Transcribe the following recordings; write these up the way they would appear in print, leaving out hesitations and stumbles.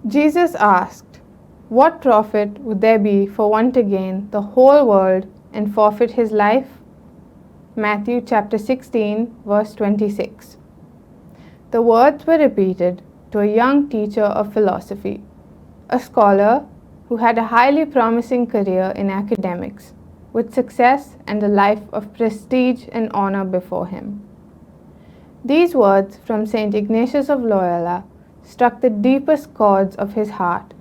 Jesus asked, "What profit would there be for one to gain the whole world and forfeit his life?" Matthew chapter 16, verse 26. The words were repeated to a young teacher of philosophy, a scholar who had a highly promising career in academics, with success and a life of prestige and honor before him. These words from St. Ignatius of Loyola struck the deepest chords of his heart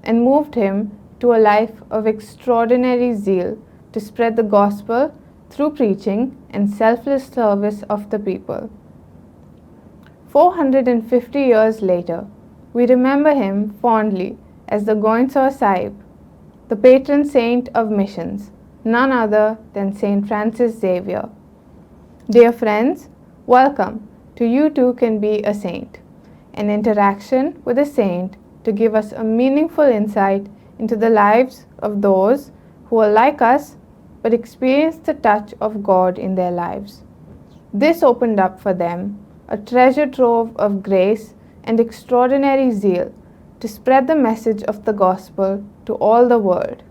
and moved him to a life of extraordinary zeal to spread the gospel through preaching and selfless service of the people. 450 years later, we remember him fondly as the Goindsor Sahib, the patron saint of missions, none other than Saint Francis Xavier. Dear friends, welcome to You Too Can Be a Saint, an interaction with a saint to give us a meaningful insight into the lives of those who are like us but experience the touch of God in their lives. This opened up for them a treasure trove of grace and extraordinary zeal to spread the message of the gospel to all the world.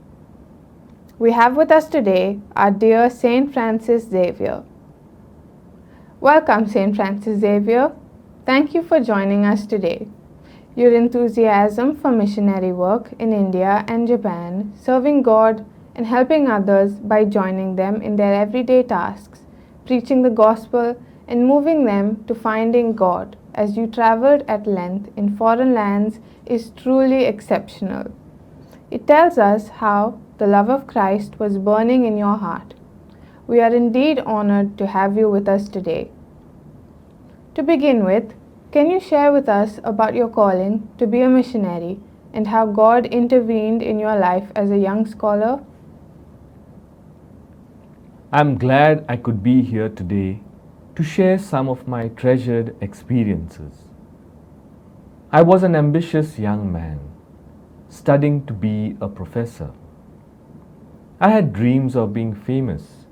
We have with us today our dear Saint Francis Xavier. Welcome, Saint Francis Xavier. Thank you for joining us today. Your enthusiasm for missionary work in India and Japan, serving God and helping others by joining them in their everyday tasks, preaching the gospel and moving them to finding God as you traveled at length in foreign lands is truly exceptional. It tells us how the love of Christ was burning in your heart. We are indeed honored to have you with us today. To begin with, can you share with us about your calling to be a missionary and how God intervened in your life as a young scholar? I'm glad I could be here today to share some of my treasured experiences. I was an ambitious young man, studying to be a professor. I had dreams of being famous,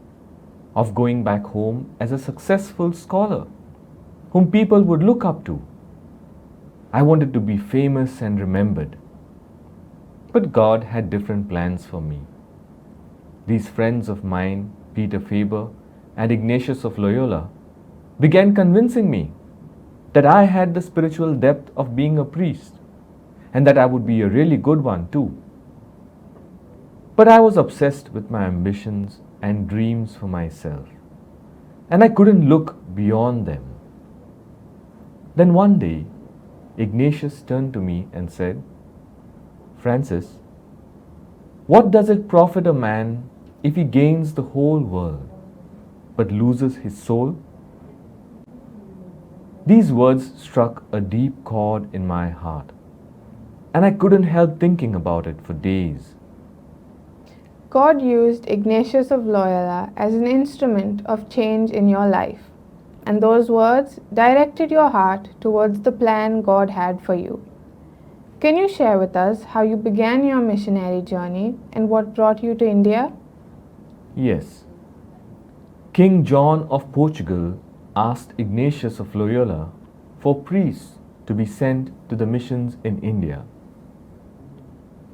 of going back home as a successful scholar whom people would look up to. I wanted to be famous and remembered. But God had different plans for me. These friends of mine, Peter Faber and Ignatius of Loyola, began convincing me that I had the spiritual depth of being a priest and that I would be a really good one too. But I was obsessed with my ambitions and dreams for myself, and I couldn't look beyond them. Then one day, Ignatius turned to me and said, "Francis, what does it profit a man if he gains the whole world but loses his soul?" These words struck a deep chord in my heart, and I couldn't help thinking about it for days. God used Ignatius of Loyola as an instrument of change in your life, and those words directed your heart towards the plan God had for you. Can you share with us how you began your missionary journey and what brought you to India? Yes. King John of Portugal asked Ignatius of Loyola for priests to be sent to the missions in India.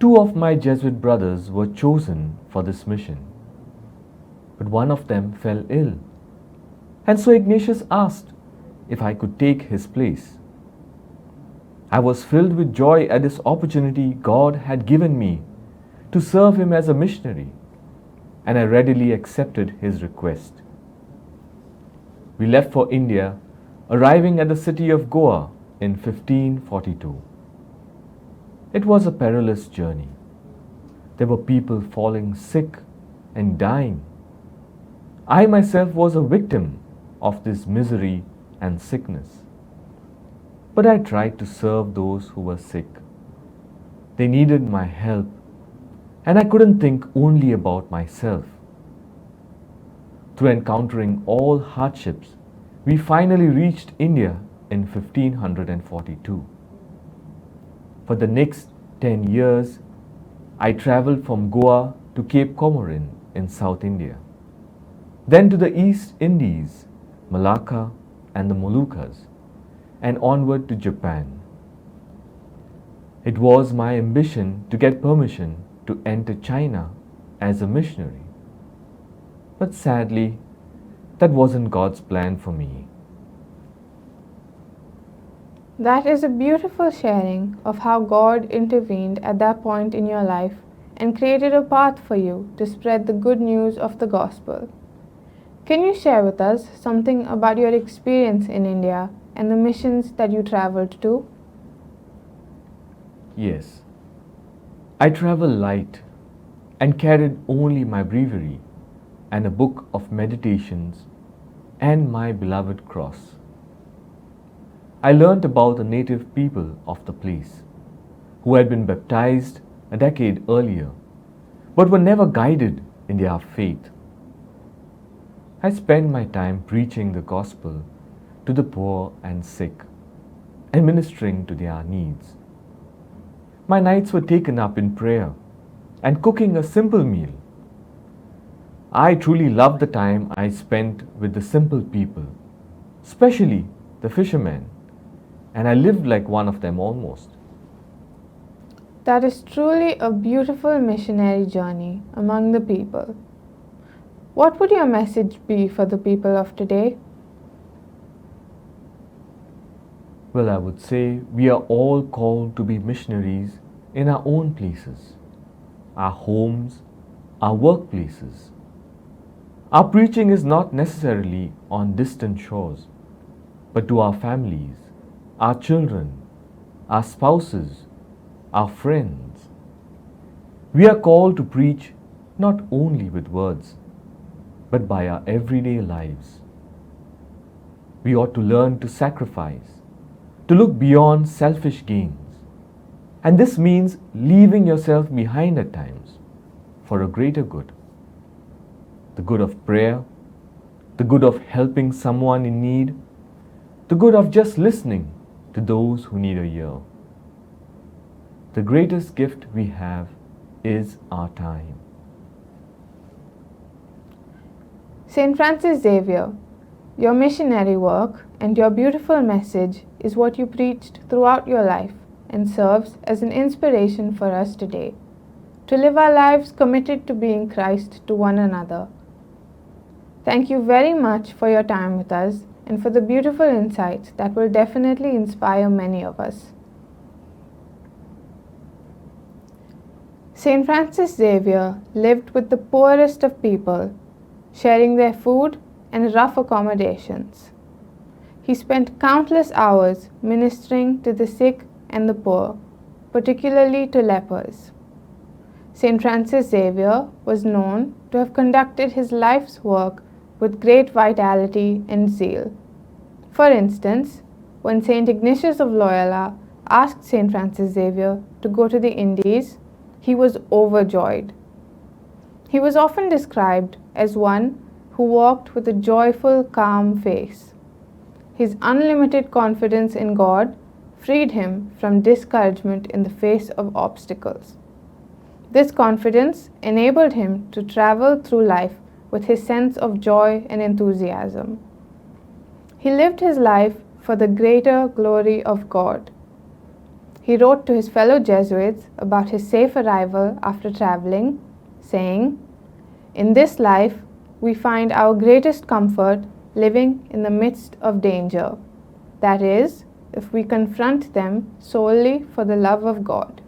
Two of my Jesuit brothers were chosen for this mission, but one of them fell ill, and so Ignatius asked if I could take his place. I was filled with joy at this opportunity God had given me to serve him as a missionary, and I readily accepted his request. We left for India, arriving at the city of Goa in 1542. It was a perilous journey. There were people falling sick and dying. I myself was a victim of this misery and sickness. But I tried to serve those who were sick. They needed my help, and I couldn't think only about myself. Through encountering all hardships, we finally reached India in 1542. For the next 10 years, I traveled from Goa to Cape Comorin in South India, then to the East Indies, Malacca and the Moluccas, and onward to Japan. It was my ambition to get permission to enter China as a missionary. But sadly, that wasn't God's plan for me. That is a beautiful sharing of how God intervened at that point in your life and created a path for you to spread the good news of the gospel. Can you share with us something about your experience in India and the missions that you traveled to? Yes, I traveled light and carried only my breviary and a book of meditations and my beloved cross. I learnt about the native people of the place who had been baptized a decade earlier but were never guided in their faith. I spent my time preaching the gospel to the poor and sick and ministering to their needs. My nights were taken up in prayer and cooking a simple meal. I truly loved the time I spent with the simple people, especially the fishermen, and I lived like one of them almost. That is truly a beautiful missionary journey among the people. What would your message be for the people of today? Well, I would say we are all called to be missionaries in our own places, our homes, our workplaces. Our preaching is not necessarily on distant shores, but to our families, our children, our spouses, our friends. We are called to preach not only with words, but by our everyday lives. We ought to learn to sacrifice, to look beyond selfish gains. And this means leaving yourself behind at times for a greater good. The good of prayer, the good of helping someone in need, the good of just listening to those who need a ear. The greatest gift we have is our time. St. Francis Xavier, your missionary work and your beautiful message is what you preached throughout your life and serves as an inspiration for us today to live our lives committed to being Christ to one another. Thank you very much for your time with us and for the beautiful insights that will definitely inspire many of us. St. Francis Xavier lived with the poorest of people, sharing their food and rough accommodations. He spent countless hours ministering to the sick and the poor, particularly to lepers. St. Francis Xavier was known to have conducted his life's work with great vitality and zeal. For instance, when St. Ignatius of Loyola asked St. Francis Xavier to go to the Indies, he was overjoyed. He was often described as one who walked with a joyful, calm face. His unlimited confidence in God freed him from discouragement in the face of obstacles. This confidence enabled him to travel through life with his sense of joy and enthusiasm. He lived his life for the greater glory of God. He wrote to his fellow Jesuits about his safe arrival after traveling, saying, "In this life, we find our greatest comfort living in the midst of danger. That is, if we confront them solely for the love of God."